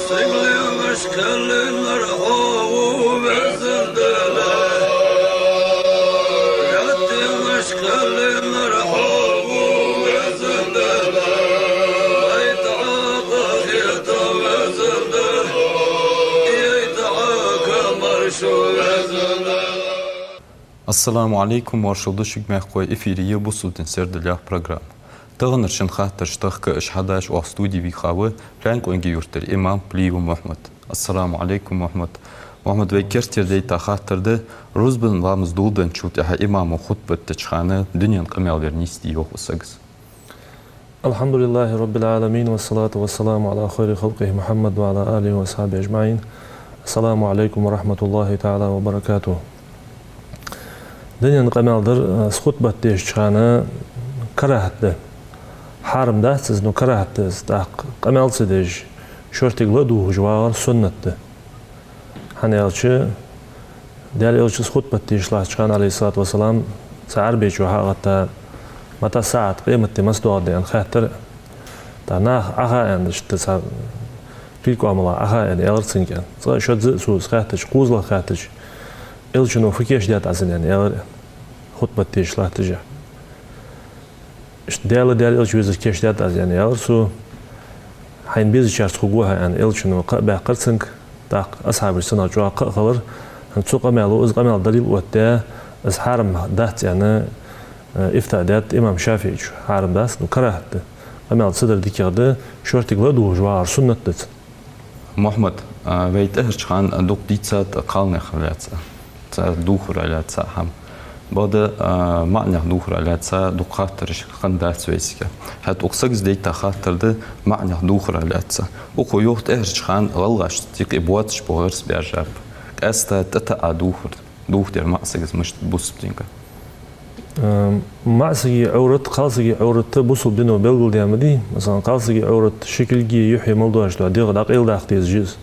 Sığlamış kellinler havu bezirdiler. Yatılmış kellinler havu bezirdiler. Aytağa hita bezirdiler. Aytağa kamarşu bezirdiler. Assalamu alaikum marshaldashik mehkoy efiriye bu sultan serdilях program. Tağınır şın xahtır ştağkı işhadaş o studi vikhavı plank önge yurtlar imam Plivu Muhammad. Assalamu alaikum Muhammad. Muhammad ve kertirde ta xahtırdı Ruzbin vamız doldan çultaha imamı hutbet teçhanı dünyanın kamellerini istiyor olsagız. Elhamdülillahi Rabbil alemin ve salatu ve selamu ala khayri halqihi Muhammed ve ala alihi ve sahabi ecmain. Assalamu alaikum ve rahmetullahi ta'ala ve barakatuhu. Dünyanın kameldir hutbet teçhanı karahatlı. Haramda siz no karahattız da kamelsi dej şortigla duhuj var sünnetdi. Hani elçi değerli elçi hutbet teçlah çıkan aleyhissalatu vesselam saar beçu hatta mata saat kıymetli masduad yani khatir da nah aha yani işte sa ilk amala aha yani elçin kan. Sa şöyle sus khatir kuzla khatir elçi no fikeş diyat azın yani el hutbet teçlah tija. İşte değerli elçi yüzü keşfiyat az yani eğer su hain biz içerisinde hukuha yani elçinin bakırsın da ashabı sana çoğu kalır su kamelu uz kamel dalil vette az haram dat yani iftadat İmam Şafii haram das nu karahattı kamel sıdır dikkadı şortikla duhuj var sünnettir. Muhammad ve tehçhan dokditsat kalne khalatsa duhur alatsa ham. Bada ma'na duhur alatsa duqahtır qandat söysike. Hat oqsagız deyta xahtırdı ma'na duhur alatsa. O qoyuq tehçhan galgaş tiq ibwat shpogers berjap. Qasta tata duhur der ma'sagız müşt busbtinga. Ma'sagi awrat qalsagi awratda busul dino belgul diyamadi. Mesela qalsagi awrat şekilgi yuhi moldoşda diğer daqil daqtiz.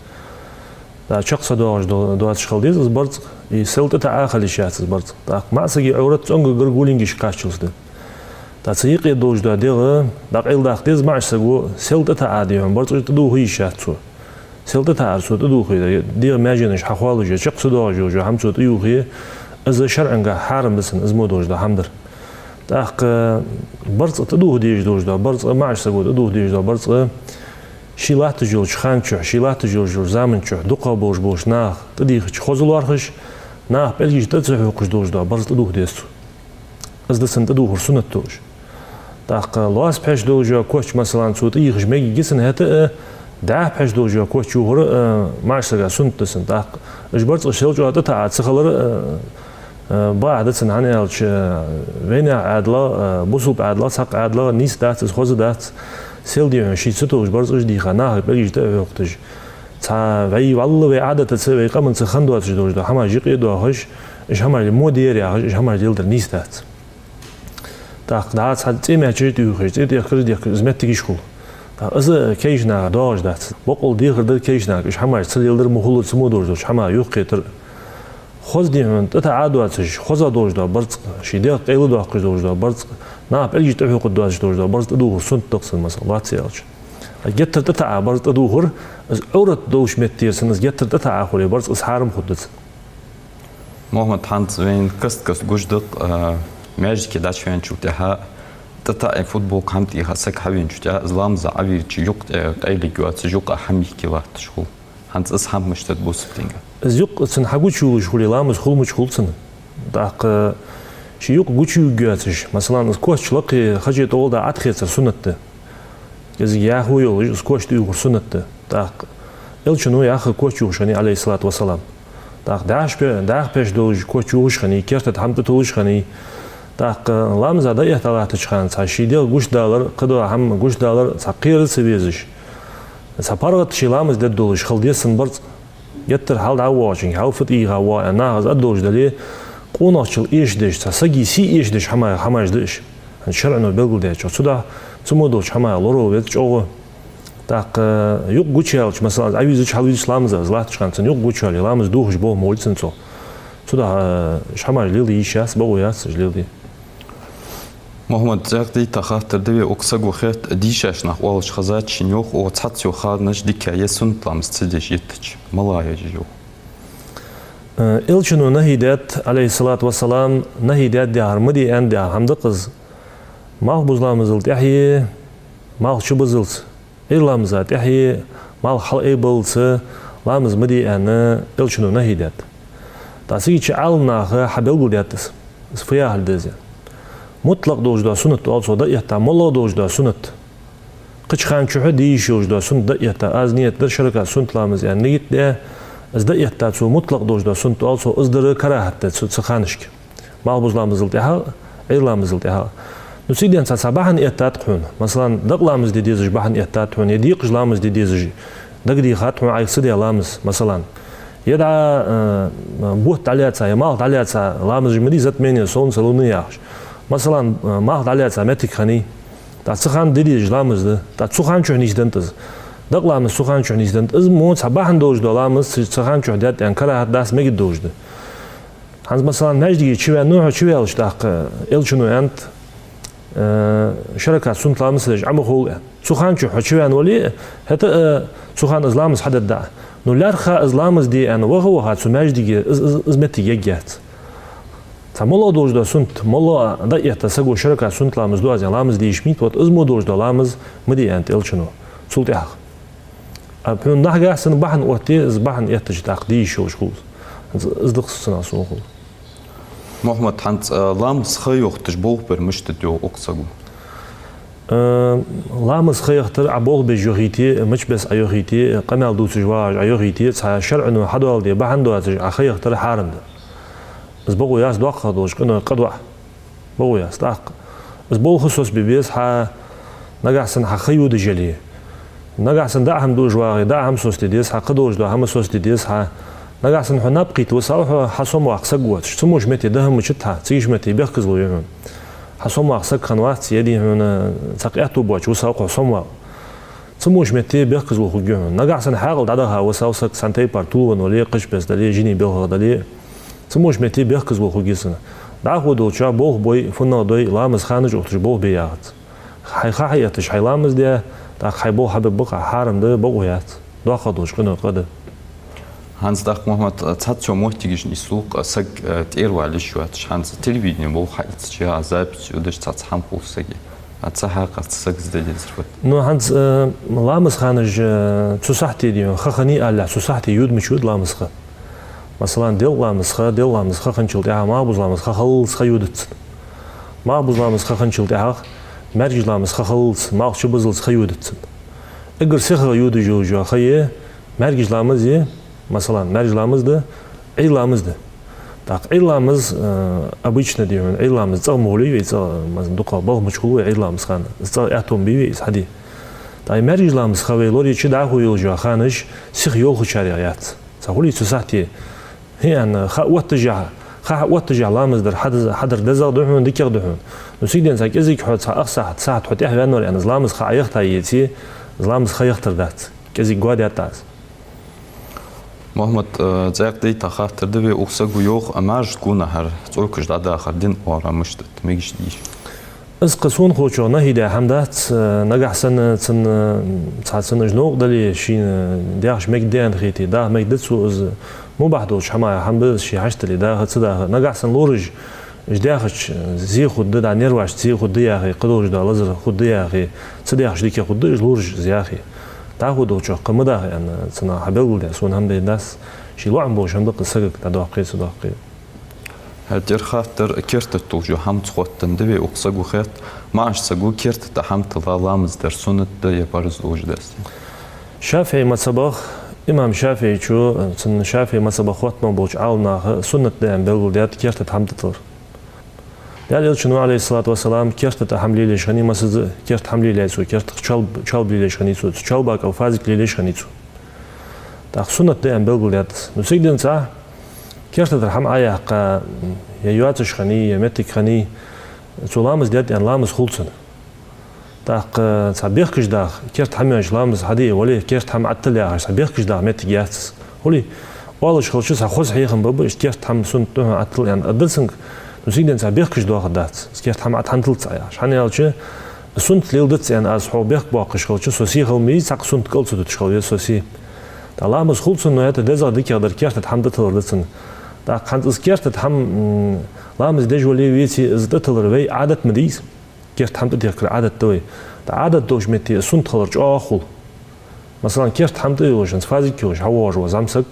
Da çok sadağış doğat çıkaldıyız barz selta ta axali şahsız barz da ma'sagi awrat songa gurgulingish qaçıldı da sayıqı dojda diğer daqil daqtiz ma'sagu selta ta adiyon barz tudu hi şahsu selta ta arsu tudu hi diğer majinish haqwalıca çok sadağış jojo hamsu tuyu az şer'anga haram bisin izmo dojda hamdır da barz tudu hi dojda barz ma'sagu tudu hi barz Şilat jul xanço, şilat jul zamanço, duqa boş nah, tadih xozullarxış, nah belgiş de zhuqş dojda, barz duh des. Az da sent duh sunnat doj. Taq las peş dojo koç masalan sut yığış megi gisin hata da peş dojo koç yuğur maşsaga sunnat desin. Taq ijbarz şeljo da ta sıxalar ba'dasin hani elç vena adla busul adla saq adla nis dat xozu dat Seldiyon şiitsi toğuş barz ıj diha nah belgiş de öqtij. Ta vay vallı ve adata se ve qamın se xandu atış dojda hama jiqi doğuş iş hama modiyeri ya iş hama dildir nistat. Ta da sat temeci düğüş de xır de hizmet gişkul. Ta azı keyjna doğuş dat. Boqul diğirdir keyjna iş hama sildir muhullu smu dojda hama yoq qetir. Xoz diyon ta adu atış xoza dojda barz şide qeylu doğuş dojda barz Na belgiş de hukuku doğuş dojda barz duhur sunt toqsin mesela vatselç. Getirdi ta barz duhur az awrat doğuş mettirsiniz getirdi ta axuli barz is haram xuddet. Muhammad Hans wen kast gujduq majki daçfen çutaha tata futbol kamti hasak havin çuta islam za avirci yok qayli güat yok hamiki vaqt şul. Hans is ham müştet bustinga. Az yok sin haguçu şuli lamız xulmuç xulsin. Da Şi yok güçü götüş. Mesela koçluk hacet oldu atxetse sünnetdi. Gezi yahu yol koç diyor sünnetdi. Da elçinu yahu koç yuşani aleyhissalatu vesselam. Da daş peş doluj koç yuşani kertet hamda toluşani. Da lamza da ihtalat çıkan saşidel güç dağlar qıda ham güç dağlar saqir seviziş. Sapargat şilamız da doluj xildisin bir yetter hal da watching how fit i gawa ana az doluj dali Qonaqçıl eşdeş, sagisi eşdeş hamajdeş. Şer'nu belgul deyç. Suda sumudoç hamay lorovet çoğu. Tak yok güçelç mesela aviziç halviç lamza zlat çıkansın yok güçel lamız duhuş bo molçın so. Suda şamaj lili işas bo yas lili. محمد زاغدي تخاطر دوي أقصى وخيت ديشاش نخ والش خزات شنيوخ وتصحت يوخاد نش ديكاية سنت لامس تسديش يتج ملايا جيو. إلشنو نهيدات عليه الصلاة والسلام نهيدات دي هرمدي أن دي همدقز مال بزلامزل تحيي مال شبزلس إلامزات تحيي مال خلقي بلس لامز مدي أن إلشنو نهيدات. تاسيج عالنا حبل قدياتس فيها هالدزي. مطلق دوجدا سنت also da yata molla doجدا سنت قش خان شو حدي يشوجدا سنت da yata az niyet der şaraka سنت لامز yani niyet de az da yata so mutlaq doجدا سنت also ızdırı karahat da sıxanışk mal buzlamızıl da aylamızıl da nusiden sabahan yatat qun mesela daqlamız dediğiz bahan yatat qun yedi qılamız dediğiz daqdi khat ayısı da lamız mesela yada bu talyatsa yamal talyatsa lamız midi zatmeni солнце луны yaxş مثلا ما عليها متك خني تا سخان ديدي جلامز تا سخان شو نيزدنتز دقلامز سخان شو نيزدنت از مو صباحن دوج دولامز سخان شو دات يعني كره داس ميج دوج ده هنز مثلا نجدي شويه نوع شويه الاشتاق الشنو انت شركه سنت لامز عمو خو سخان شو شويه ولي حتى سخان ازلامز حدد دا نو لارخا ازلامز دي ان وهو هات سمجدي از متي يجات Самоло дожда сунт, моло да это сагу широка сунт ламыз дуазен ламыз дейшмит, вот измо дожда ламыз мдиянт элчуно, султях. А пен нахгасын бахан отте, з бахан это жтак дейшош хул. Издыксына сохул. محمد حنت لامز خيوختش بوغ برمشت ديو أقصاقو. لامز خيوختر عبوغ بجوغيتي مش بس أيوغيتي قمال دوت جواج أيوغيتي شرع إنه حدوال دي بحن دواتج أخيوختر حارم ده. از بقول ياس داق خدوش كنا قدوة بقول ياس داق از بقول خصوص ببيس ح نجحسن حخيو دجلي نجحسن دعهم دوج واغي دعهم سوس تديس حقدوش دعهم سوس تديس ح نجحسن حنبقي توصل حصوم وعقسقوت شتموش متي دهم مشتها تيجي متي بيخكزلو يهون حصوم وعقسق خنوات يدي هون تقياتو بوش وصل حصوم تموش متي بيخكزلو خجون نجحسن حاول دعها وصل سنتي بارتو ونولي قش بس دلي جيني بيلها دلي تموش متي بيخكز بوخوجيسنا داخو دوچا بوخ بوي فنا دوي لامز خانج اوتش بوخ بيات حي خايتش حي لامز دي دا حي بو حبب بقى حارم ده بويات داخو دوش كنا قد هانز داخ محمد تاتشو موتيجش نسوق سق تيروا لشوات هانز تلفزيون بو حيت شي عذاب ودش تاتحم بوسجي اتسحق تسق زدلزفت نو هانز لامز خانج تصحتي دي خخني الله تصحتي يود مشود لامز خ مثلا ديل لامسخه خنشلت اها ما بوزلامسخه خلص خيودت ما بوزلامسخه خنشلت اها مرج لامسخه خلص ما شبزلس خيودت اگر سخه يود جوجو خيه مرج لامز مثلا مرج لامز ده اي لامز ده так اي لامز обычно ديون اي لامز صمولي ويص مثلا دقه بو مشغول اي لامز خان ص اتوم بي حدي تاي مرج لامسخه ويلوري چي دا خويل جو خانش سخ يول خشاريات صولي تساتي هي أن واتجع لامز در حدر دزاغ دحون ديكيغ دحون نسيدين ساك ازيك حوت ساعة حوت احوان نور يعني زلامز خا ايختا يتي زلامز خا يختر دات كزيك قوادي اتاز محمد زاق دي تخاطر دوي أقصاقو يوخ أماج تكون هر تولكش دادا آخر دين وارا مشتت ميجش ديش از قصون خوچو نهيدا حمدات نجح سن جنوق دلي شين داخش ميك دان خيتي دا ميك دتسو از مو بحدوش حماية حمد شي حشت اللي داخل صدا نجح سن لورج جداخش زي خد دا نيرواش زي خد يا اخي قدوش دا لزر خد يا اخي صداخش ديك خد لورج زي اخي تاخدو شو قمدا يعني سنا حبل دا سون هم داس شي لوعن بوش هم دقسك دا قيس دا قيس هالتر خاطر كيرت توجو هم تخوتن دبي أقصاقو خيط معش ساقو كيرت تحم تلالامز در سنت دا يبارز وجداس شافعي مصباح إمام شافعي شو سن شافعي مصباح وقت ما بوش عاونا سنة دا بلغو ديات كيرت تحم تطر ديال يلشنو عليه الصلاة والسلام كيرت تحم ليليش غني مسز كيرت حم ليليسو كيرت شالب ليليش غنيسو شالباك أو فازك ليليش غنيسو تا سنة دا بلغو ديات نسيقدن ساعة كيرت ترحم آية قا يواتش خني يمتك خني سلامز ديت يعني لامز خلصن تاق سبيخكش داخ كيرت حميش لامز حدي ولي كيرت حم عتل يا سبيخكش داخ متك ياتس ولي والش خلص خص حيخن بابا كيرت حم سنت عتل يعني أدلسنك نسيدن سابق كش دوا خدات سكيرت هم أتحنتل تسايا شحن يالش سنت ليلدت يعني از حوبيق باقش خلش سوسي خلمي ساق سنت كل سوت تشخل سوسي الله مسخول سن نهاية دزا ديك يقدر كيرت تحمد تلردسن دا كانت سكيرت تحم لا مز دجولي ويتي از تلر وي عادة مديس كيرت حمد تذكر عادة توي دا عادة دوش متي سنت خلرج آخول مثلا كيرت حمد يوجن فازي كيوش هواج وزمسك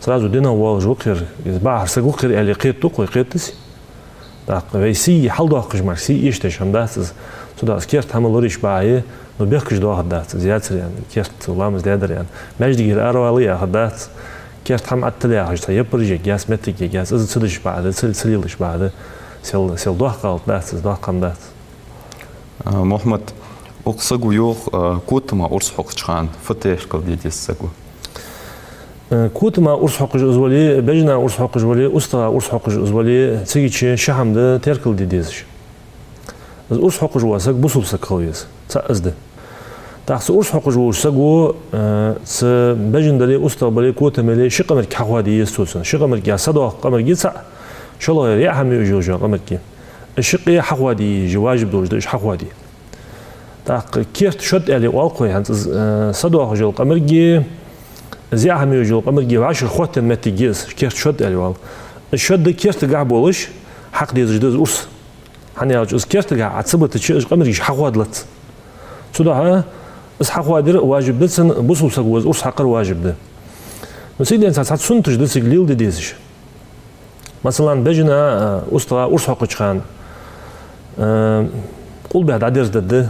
سرازو دينا واج وقر يزبع هرسك وقر اللي قيت توق وقيتسي دا ويسي حل داقش مرسي يشتش هم داس سودا كيرت هم لوريش باي نو بيخش دوا داس زيادة يعني كيرت والله مز دادر يعني مجدي أروالية داس كيرت هم أتلي عشت يبرج جاس متك جاس إذا تدش بعد سليلش بعد سل دوا قال داس دوا قام داس محمد أقصقو يوخ كوتما أرس حق شان فتيش قل ديدي السقو كوتما أرس حق جزولي بجنا أرس حق جزولي أستا أرس حق جزولي تيجي شحم ده تركل ديديش أرس حق جواسك بوصل سكويس تأزده تحس أرس حق جواسكو س بجن دلي أستا بلي كوتما لي شقمر كحوادي يستوسن شقمر كيا صدق قمر جيسا شلون يريح هم يجوجا قمر كي الشقي حوادي جواجب دوج دش حوادي تاق كيرت شد اللي والقوي عند صدق جل قمر جي زي هم يجول قمر جي وعشر خوات متجيز كيرت شد اللي وال الشد كيرت قاع بولش حق دي جدز أرس هني أجوز كيرت قاع عتصبت تشيء قمر جي حواد لت سودا اس حوادر واجب دسن بوصل سجوز أرس حقر واجب ده نسيد إنسان سات سنتج دسك ليل ديزش مثلا بجنا أستا أرس حق شخان قول بعد عديرز ده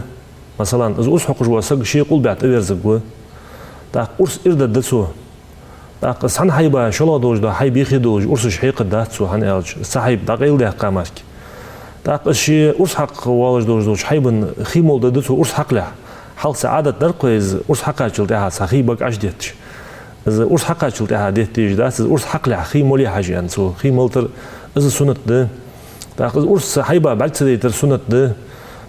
مثلا إذا أرس حق جوا سج شيء قول بعد عديرز جوا تاق أرس إرد دتسو تاق سان حيبا شلا دوج دا حيب يخي دوج أرس شحيق دتسو هن ألج صاحب دقيل ده قامك تاق الشيء أرس حق والج دوج حيبن خيمول دتسو أرس حق له حال سعادة درقيز أرس حق أجل ده صاحبك أجدتش إذا أرس حق أجل ده دتيج ده إذا أرس حق له خيمولي حاجة يعني سو خيمولتر إذا سنة ده تاق أرس حيبا بعد سديتر سنة ده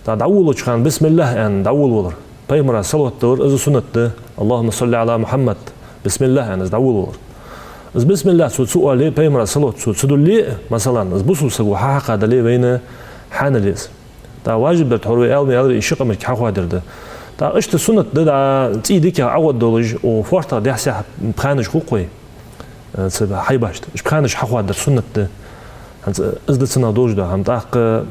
تاق دعولش كان بسم الله يعني دعول ولر بيمرا صلوات دور إذا سنة ده اللهم صل على محمد بسم الله يعني دعول ولر إذا بسم الله سوء لي بيمرا صلوات سدول لي مثلا إذا بوصل سجوا حق هذا لي بين حان ليس تا واجب بتحروي علمي أدري إيش قمر كحوا درده تا إيش السنة ده تيجي عود دولج وفرطة ده حسها بخانش خوقي سبب حيباشت إيش بخانش حوا در سنة ده إذا سنة دوج ده هم تاق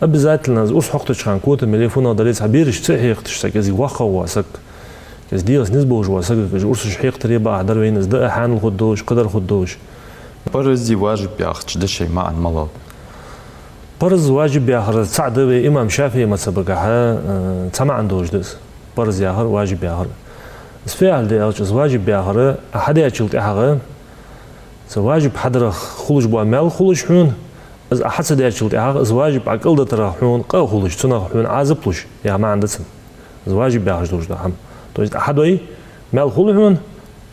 أبزات لنا أرس حقتش كان كوت المليفون دليل عبيرش تسحي يختش كذي واقع واسك كذي دياس نسبة واسك كذي أرس شحيق تريبا عدر وين إزداء حان الخدوش قدر خدوش برز واجب ياخذ شيء مع الملل برز واجب ياخذ سعد إمام شافعي ما سبقها سمع عندوش دس برز ياخذ واجب ياخذ فعل ده واجب ياخذ أحد يشيل تاخذ واجب حضر خلوش بعمل خلوش حون إذا أحد سديرشلت إذا واجب عقل ده ترى حون قاخلوش تنا حون عازبلوش يا ما عندسن إذا واجب بيعرج دوش ده هم توجد أحد وي مال خلوهن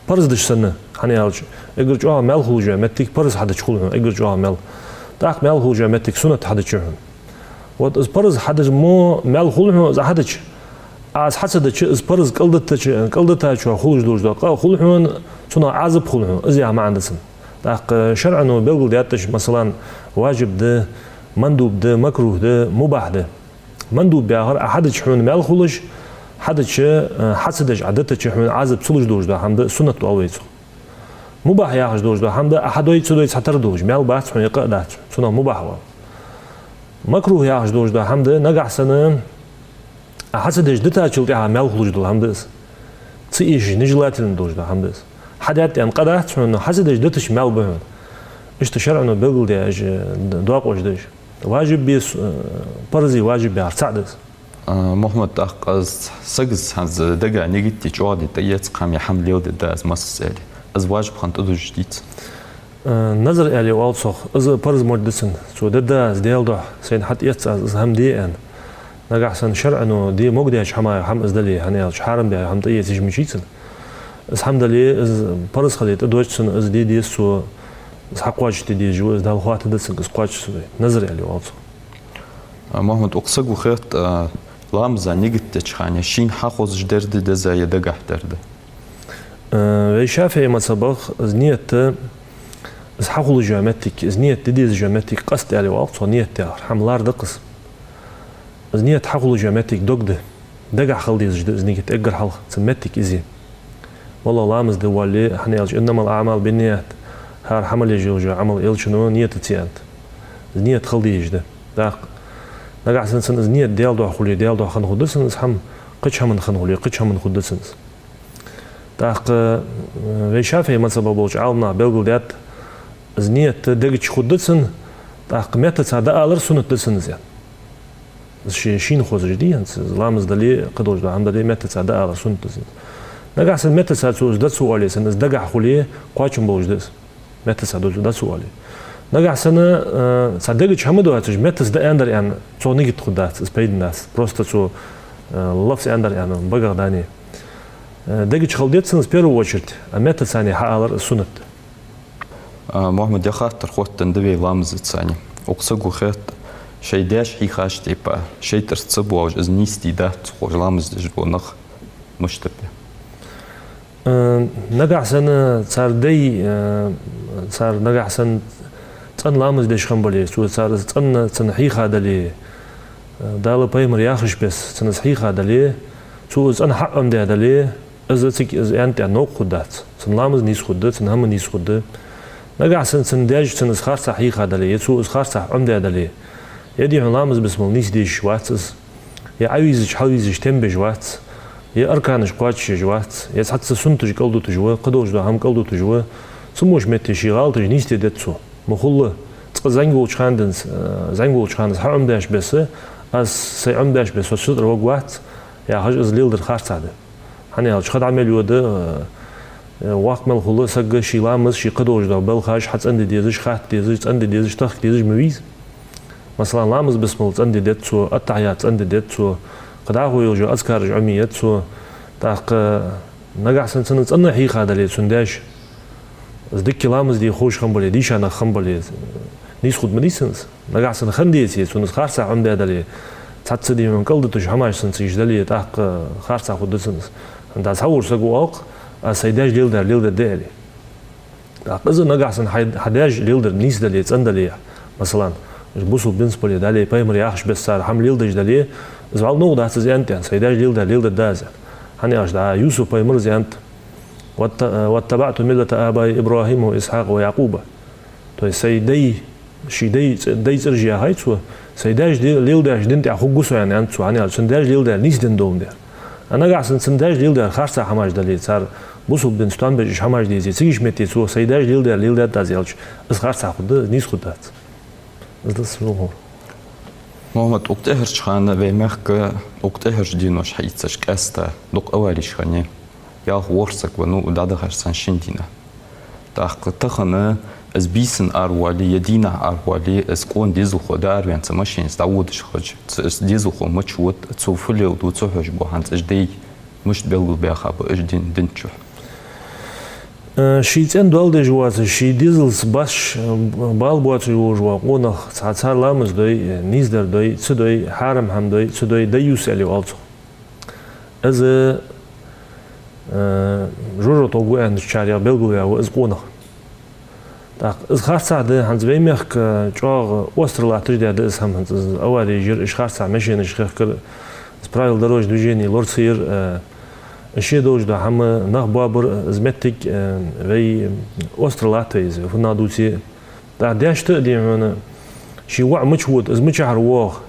برز دش سنة هني هالش إجر جوا مال خلوج متك برز حد خلوهن إجر جوا مال تاخ مال خلوج متك سنة حد تشوهن وات إذا برز حد مو مال خلوهن إذا حد تش از حسد تش إذا برز قل ده تشوا خلوج دوش ده قاخلوهن تنا عازب خلوهن إذا يا ما عندسن تاخ شرعا وبيقول دياتش مثلا واجب ده مندوب ده مكروه ده مباح ده مندوب بياخر أحدش حون مال خلش حدش حسدش عدتش حون عازب سلش دوش ده هم ده سنة أويسو مباح ياخش دوش ده هم ده أحد ويت سدويت حتر دوش مال بس حون يقع ده سنة مباح وا مكروه ياخش دوش ده هم ده نجح سنة حسدش دتا شلت يا مال خلش ده هم ده تيجي نجلاتين دوش ده هم ده حدات يعني قدرت حون حسدش دتش مال بهن إيش شرعنا بيقول ده دواق وجدش واجب بيس برزي واجب بيرتعدس محمد أقص سجز هنز دقة نيجي تجواد تيجي قام يحمل يود ده از مس سالي از واجب خنت أدو جديد نظر عليه والصخ از برز مردسن سو ده از ديال ده سين حت يتس از هم دي أن نجح سن شرعنا دي مقدش حما هم از دلي هني شحرم ده هم تيجي تجمشيتن از هم دلي از برز خليت أدوجسن از دي سو حقواج تدي جوز ده الخوات ده سنقص قواج سوي نظر عليه والصخ محمد أقصق وخيط لامزا نيجي تشخاني شين حقوز جدرد ده زي دقة درد وشافعي ما سبق زنيت إز حقول جامتك إز نية تديز جامتك قصد على وقت ونية تاخر حملار دقص إز نية حقول جامتك دقده دقع خلدي إز نية تأجر حلق سمتك إزي والله لامز دوالي حنا يلج إنما الأعمال بالنيات هار حمل يجوج عمل يلشنو نية تتيانت إز نية خلدي يجده داق دقع سنسن إز نية ديال دو خلي ديال دو خن خدسن إز حم قتش هم خن خلي قتش هم خدسن داق ويشافي مثلا بوج عالنا بلغل ديات إز نية دقش خدسن داق متى سادا ألر سنة دسن زين شين خوز جديا لامز دلي قدوج دا عند دلي متى سادا ألر سنة دسن دقع سن متى ساد سوز دت سوالي سن إز دقع خلي قاچم بوج دس متى سادوج دت سوالي دقع سنة سادقش هم دواتش متى سدا أندر يعني تو نيجت خدات إز بيد الناس просто تو لفظ أندر يعني بقى داني دقش خلديت سن في первую очередь متى ثاني حالر سنة محمد يخاطر خوت تندبي لامز تساني وقصقو خيط شي داش حي خاش تيبا شي ترتصبو أو إز نيستي دات خوش لامز دجو نخ مشتبه نقع سنة صار دي صار نقع سن تن لامز دش خنبلي سو صار تن حي خادلي دال بايمر ياخش بس تن حي خادلي سو تن حق ام دالي إز تك إز أنت نوق خدات تن لامز نيس خدات تن هم نيس خدات نقع سن داج سن إسخار صحيح خادلي يسوع إسخار صح عم دالي يدي علامز بسم الله نيس ديش واتس يا عايزش حاويزش تنبج واتس يا أركانش قاتش جوات يا حتى سنتج قلدو تجوا قدوش ده هم قلدو تجوا سموش متشي غالط نيس تدتسو مخله زنقول شخاندنس زنقول شخاندنس حرم داش بس أس سيعم داش بس وسط وقوات يا حاج إزليل در خار سعده هني هالش خد عمل يوده وقت مال خلص سج شي لامز شي قدوش ده بالخاش حتى عند ديزش خات ديزش عند ديزش تخ ديزش مويز مثلا لامز بسم الله عند ديتسو التحيات عند ديتسو قد عهو يلجو أذكار عميتسو تاق نقع سنة أنا حي خادلي سنداش ذكي لامز دي خوش خنبلي ديش أنا خنبلي نيس خد مديسنس نقع سنة خنديتي سنة خارسة عم دالي تحت دي من قلدتش حماش سنة يجدلي تاق خارسة خد دسنس أنت تصور سقو أوق سيداج ليلدر دالي إذا نقعسن حداج ليلدر نيس دالي تندلي مثلا بوصل بالنسبة لي دالي بايمر ياخش بس صار حمل ليلدج دالي إذا على نقطة زي أنت سيداج ليلدر دازل هني أش دا يوسف بايمر زي أنت واتبعت ملة آباء إبراهيم وإسحاق ويعقوب تو سيدي شي دي ترجع هاي تو سيداج ليلدر دنت أخو جوسو يعني أنت هني سنداج ليلدر نيس دندوم ده أنا قاعد سنداج ليلدر خارسة حماش دالي صار بوصل بنستان بيجش حماش ديزي تيجي متي سو سيداج ليلدر دازيلش إز خارسة خد نيس خدات إز دسلوه محمد أقتهرش خانة بيمخك أقتهرش دينوش حيتسش كاستا دوق أوليش خانة يا ورسك ونو ودادا خرسان شندينا تاق تخنة از بيسن أروالي يدينا أروالي از كون ديزل خدا أروان تماشين استعودش خج از ديزل خو مچوت تسوفلي ودو تسوحش بو هانت اجدي مش بلغل بيخاب اجدين دنچو شيتين دول جواز شي ديزلز باش بالبوات جوا قونخ صار لامز دوي نيزدر دوي تسدوي حرم هم دوي تسدوي ديوس علي والتو از جورو توغو ان شاريا بلغويا واز قونخ تاق از خارسا ده هنز بيمخ جوغ اوسترلاتر ده از هم هنز اولي جير اش خارسا ماشين اش خير سبرايل دروج دوجيني لورسير الشيء دوج ده هم نخ بابر زمتك في أستراليز في نادوسي ده داش تقدي من شيء وع مشهود از مشهر واخ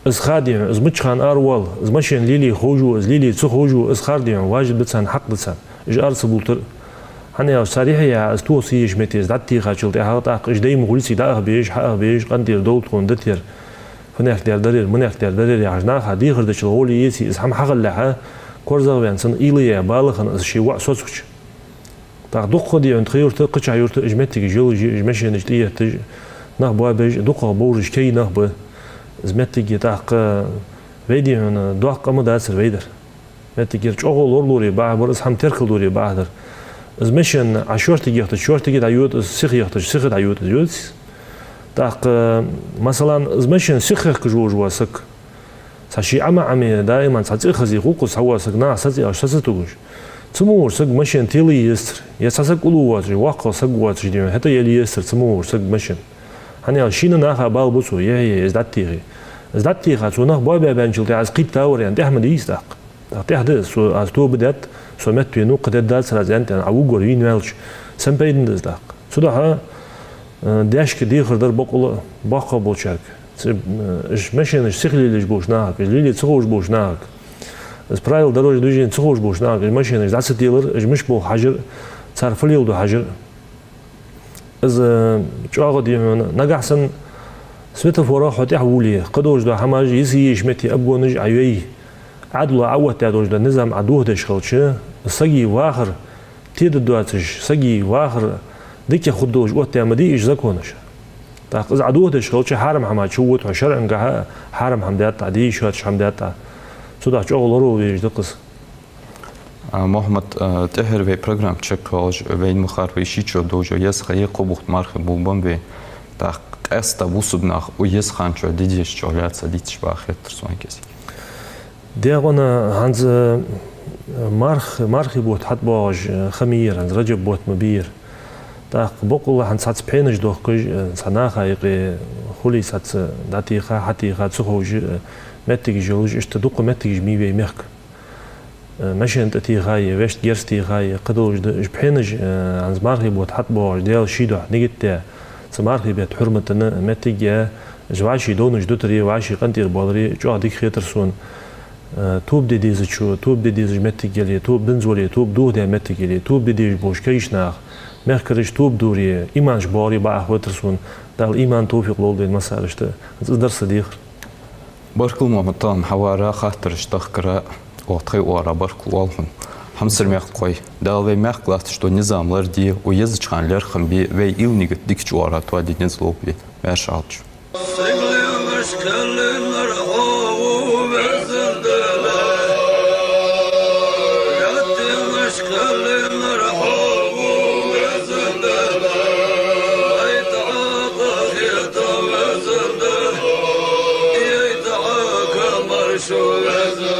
از خادم از مشخان أروال از مشين ليلي خوجو از ليلي تخوجو از خادم واجد بتسان حق بتسان إج أرسبولتر هني صريح يا از توصي جمتيز دتي خاشل ده هات أق إج دايم غولسي ده بيج حق بيج قندير دولت كون دتير فنيخ دير درير منيخ دير درير يا عجنا خدي خردش الغولي يسي از هم حق اللحة كورزا بينسن إيليا بالخن از شيء وع صوتش تاخدوق خدي عند خير تقطع يورت إجمتك جيولوجي إجمشي نجدية تج نخبوا بيج دوقة بورج كي نخبوا إجمتك يتاق فيدي من دوق أما داسر فيدر إجمتك يرجعوا لورلوري بعد برز هم تركل دوري بعدر إجمشي عشورتك يختش شورتك دعيوت سخ يختش سخ دعيوت يوت تاق مثلا إجمشي سخ كجوج واسك ساشي أما عمي دائما ساتي خزي خوكس هو سكنا ساتي أو ساتي توجش تمور سق مشين تيلي يستر يساسك أولوات واقع سقوات جديم حتى يلي يستر تمور سق مشين هني شين ناخا بالبوسو يهي ازداد تيغي سوناخ باي بانجل تعز قيب تاور يعني تحمد يستحق تحدث سو از تو بدات سو مت بينو قد دال سرازنت يعني او غورين مالش سمبيدن دزداق سودا ها داش كدي خردر باقا بولشارك اش ماشين سيخلي ليش بوشناك ليلي تصوش بوشناك از правил дорожного движения تصوش بوشناك ماشين از ديلر اش مش بو حجر صرف ليودو حجر از چاغ دي نغحسن سويتفورا حتى حولي قدوش دو حماج يسي يشمتي ابونج ايوي عدل عوت دادوج دا نظام عدوه دشخلچه سگي واخر تيد دواتش سگي واخر ديك خدوج وقت امدي ايش زكونش تا قز عدوه دشخلچه حرم حما چوت شرع انغا حرم حمدات عدي شوت حمدات سودا چوغلورو ويج دقس محمد تهر في برنامج تشكوج وين مخار شيچو دوجو يس خي قبوخت марх бубам ve та قستا بوسبناخ ويس خانچو ديديش چولاتsa ديتش باخت سوانكسي ديغونا هانز مارخي بوت حد باج خمير هانز رجب بوت مبير تا بقول هانز ساتس بينج دوخ كج سناخا يقي خولي ساتس داتيخا حتيخا تسخوج متيج جوج اشتدوق متيج ميبي ميرك ماشي انت تيخاي ويش جيرس تيخاي قدوج اش بينج هانز مارخي بوت حد باج ديال شيدو نيجت سمارخي بيت حرمتنا متيج جواشي دونج دوتري واشي قنتير بالري جو ديك خيترسون توب ديز شو توب ديز متجلي توب بنزولي توب دو ده متجلي توب ديز بوش كيش ناخ مركرش توب دوري إيمانش باري بقى وترسون دال إيمان توفيق لول دين مسارشته درس ديخ بركل ممتان حوارا خاطرش تخكرا وطخي ورا بركل والهم همسر مقوي دال ve maqlatışto nizamlar diye o yazı çıkanlar xambi ve ilnigit dikç ora tuadi nizlobi verşalç Şu